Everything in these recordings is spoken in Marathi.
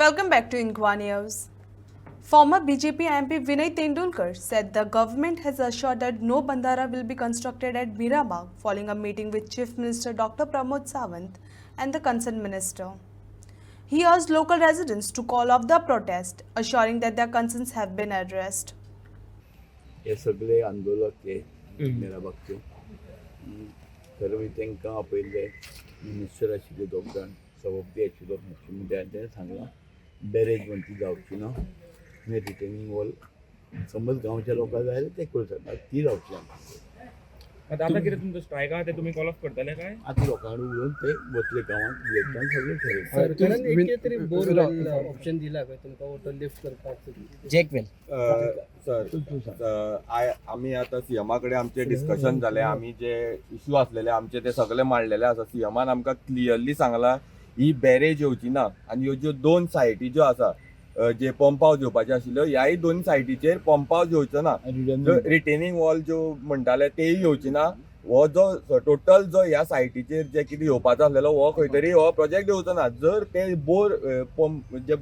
Welcome back to Inqua News. Former BJP MP Vinay Tendulkar said the government has assured that no bandara will be constructed at Mirabagh following a meeting with Chief Minister Dr. Pramod Sawant and the concerned minister. He urged local residents to call off the protest, assuring that their concerns have been addressed. हे सगळे आंदोलक हे मेराबागचे तर मी तांकां पयले मिनिस्टर आशिल्ले दोग जाण सभापती आशिल्लो मुख्यमंत्र्यान सांगलां बॅरेज म्हणटी जावची ना आनी रिटेनिंग वॉल समज गांवच्या लोकांक जाय जाल्यार ते करूं शकता ती जावची ना. आता कितें तुमचो स्ट्रायक आहा ते तुमी कॉल ऑफ करतले काय? आतां लोकांकडे उलोवन ते वतले गांवांत उलयतना सगळें ठरयता. सरकारान एक तरी बोर ऑप्शन दिला काय तुमकां वॉटर लिफ्ट करपाक जॅकवेल आम्ही आता सीएमा कडेन आमचे डिस्कशन जाले. आम्ही जे इश्यू असलेले आमचे ते सगळे मांडलेले आसा. सीएमान आमकां क्लियरली सांगला ही बॅरेज येवची ना आनी ह्यो ज्यो दोन सायटी ज्यो आसा जे पंप हावज येवपाचे आशिल्ल्यो ह्याय दोन सायटीचेर पंप हावज येवचो ना. रिटेनिंग वॉल ज्यो म्हणटाले तेय येवची ना. हो जो टोटल जो ह्या सायटीचेर जे कितें येवपाचो आसलेलो हो खंय तरी हो प्रोजेक्ट येवचो ना. जर ते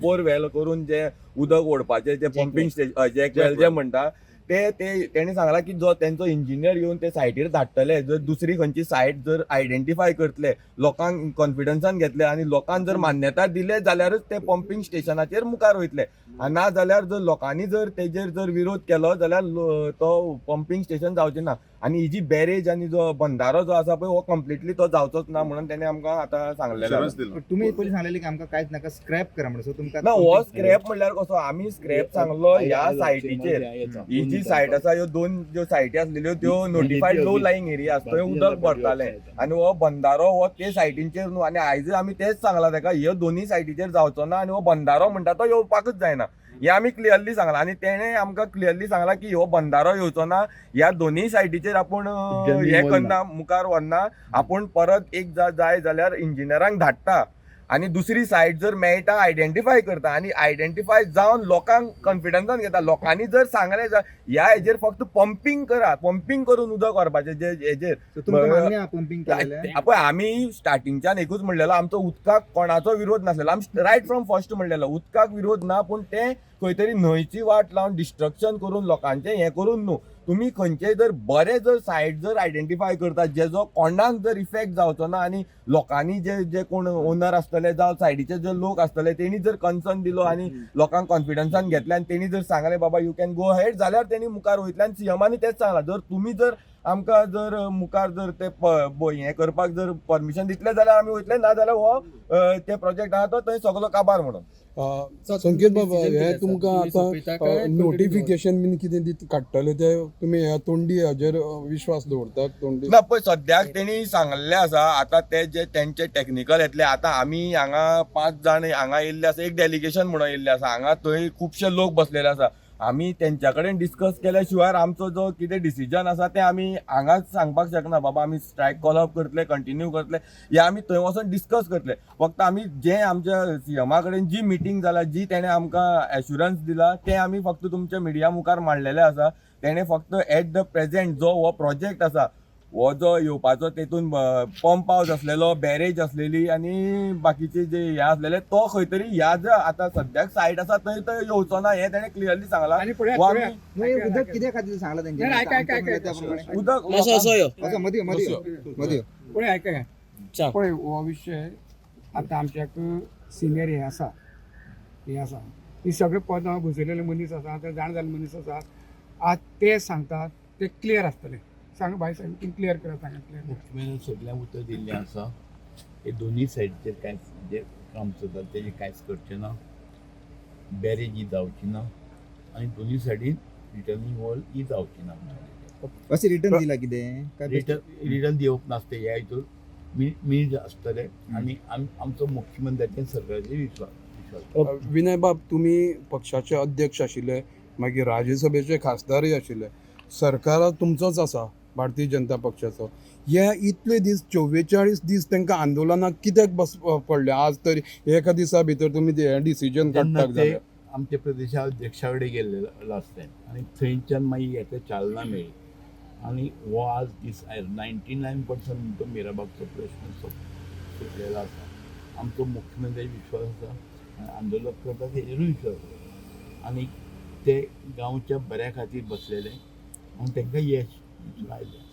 बोरवेल करून जे उदक ओडपाचे जे पंपिंग स्टेशन जॅकवेल जे म्हणटा ते तेणी सांगला की जो तेंचो इंजिनियर येवन ते सायटीर धाडटले. जर दुसरी खंयची सायट जर आयडेंटिफाय करतले लोकांक कॉन्फिडन्सान घेतले आनी लोकांक जर मान्यताय दिले जाल्यारच ते पंपिंग स्टेशनाचेर मुखार वयतले. ना जाल्यार जर लोकांनी जर तेजेर जर विरोध केलो जाल्यार तो पंपिंग स्टेशन जावचें ना. आनी ही जी बॅरेज आनी जो बंधारो जो आसा पळय हो कम्प्लिटली तो जावचोच ना म्हणून तेणे आमकां आतां सांगलेलें. तुम्ही पयलीं सांगलेले की आमकां कांयच नाका स्क्रॅप करा म्हणून. सो तुमकां ना हो स्क्रॅप म्हणल्यार कसो आमी स्क्रॅप सांगलो ह्या सायटीचेर. ही जी सायट आसा ह्यो दोन ज्यो सायटी आसलेल्यो त्यो नोटिफाईड लो लायिंग एरिया आसा थंय उदक भरताले आनी हो बंधारो हो ते सायटींचेर न्हू. आनी आयज आमी तेच सांगला ताका ह्यो दोनूय सायटीचेर जावचो ना आनी हो बंधारो म्हणटा तो येवपाकच जायना हे आमी क्लियरली सांगला. आनी तेणें आमकां क्लियरली सांगला की हो बंधारो येवचो ना. ह्या दोनूय सायटीचेर आपूण हे करना मुखार व्हरना. आपूण परत एक जाय जाल्यार इंजिनियरांक धाडटा आनी दुसरी सायट जर मेळटा आयडेंटिफाय करता आनी आयडेंटिफाय जावन लोकांक कॉन्फिडन्सान घेता. लोकांनी जर सांगलें ह्या हेजेर फक्त पंपिंग करा पंपिंग करून उदक व्हरपाचें जे हेजेर पंपिंग केलेलें पळय आमी स्टार्टिंगच्यान एकूच म्हणलेलो आमचो उदकाक कोणाचो विरोध नासलेलो. आमी रायट फ्रॉम फर्स्ट म्हणलेलो उदकाक विरोध ना पूण ते खंय तरी न्हंयची वाट लावन डिस्ट्रक्शन करून लोकांचें हें करून न्हू. तुम्ही खंयचेय जर बरे जर सायट जर आयडेंटिफाय करता जेजो कोणाक जर इफेक्ट जावचो ना आनी लोकांनी जे कोण ओनर आसतले जावं सायडीचे जे लोक आसतले तेणी जर कन्सर्न दिलो आनी लोकांक कॉन्फिडन्सान घेतले आनी तेणी जर सांगले बाबा यू कॅन गो हेड जाल्यार तेणी मुखार वयतले. आनी सीएमानी तेच सांगला जर तुमी जर आमकां जर मुखार जर ते हें करपाक जर परमिशन दितले जाल्यार आमी वयतले. ना जाल्यार हो ते प्रोजेक्ट आहा तो थंय सगळो काबार म्हणून. संकेत बाबा हे तुमकां आतां नोटिफिकेशन बीन कितें काडटले ते तुमी ह्या तोंडी हाजेर विश्वास दवरतात? तोंडी ना पळय सद्याक तेणी सांगलेलें आसा. आतां ते जे तेंचे टेक्निकल येतले आतां आमी हांगा 5 जाण हांगा येयल्ले आसा एक डेलिगेशन म्हणून येयल्ले आसा. हांगा थंय खुबशे लोक बसलेले आसा. आमी तेंच्या कडेन डिस्कस केल्या शिवाय आमचो जो कितें डिसिजन आसा तें आमी हांगाच सांगपाक शकना. बाबा आमी स्ट्रायक कॉल अप करतले कंटिन्यू करतले हे आमी थंय वचून डिस्कस करतले. फक्त आमी जे आमच्या सीएमा कडेन जी मिटींग जाल्या जी तेणें आमकां एश्युरन्स दिला तें आमी फक्त तुमच्या मिडिया मुखार मांडलेलें आसा. तेणें फक्त एट द प्रेझेंट जो हो प्रोजेक्ट आसा हो जो येवपाचो तेतून पंप हावज आसलेलो बॅरेज आसलेली आनी बाकीचे जे हे आसलेले तो खंय तरी ह्या जो आतां सद्याक सायट आसा थंय तो येवचो ना हे तेणें क्लियरली सांगला. उदक कित्या खातीर सांगला तेंच्यानी उदक पळय आयका पळय हो विशय आतां आमच्याक सिनियर हे आसा ही सगळे पदां भुसयलेले मनीस आसा ते जाण जाल्ले मनीस आसा. आज ते सांगतात ते क्लियर आसतले. सांग भाई साहेब क्लियर करा सांगा क्लियर. मुख्यमंत्र्यान सगळ्यांक उतर दिल्लें आसा. हे दोनूय सायडीचेर कांयच जे काम चलता तेजें कांयच करचें ना. बॅरेज ही जावची ना आनी दोनूय सायडीन रिटर्निंग वॉल ही जावची ना. अशें रिटर्न दिला कितें रिटर्न दिवप नासते ह्या हितूर मीज आसतले आनी आमचो मुख्यमंत्र्याचेर सरकाराचेर विश्वास. विनय बाब तुमी पक्षाचे अध्यक्ष आशिल्ले मागीर राज्यसभेचे खासदारय आशिल्ले. सरकार तुमचोच आसा भारतीय जनता पक्षाचो. हे इतले दीस 44 दीस तांकां आंदोलनाक कित्याक पडले? आज तर एका दिसा भितर तुमी डिसिजन काडटाक जाल्यार आमच्या प्रदेशाध्यक्षा कडेन गेल्लेलो आसलें आनी थंयच्यान मागीर हेका चालना मेळ्ळी आनी हो आज दीस 99% तो मेराबागचो प्रश्न सुटलेलो आसा. आमचो मुख्यमंत्र्याचो विश्वास आसा आंदोलन करता तेजेरूय विश्वास आनी ते गांवच्या बऱ्या खातीर बसलेले आनी तांकां यश आयलें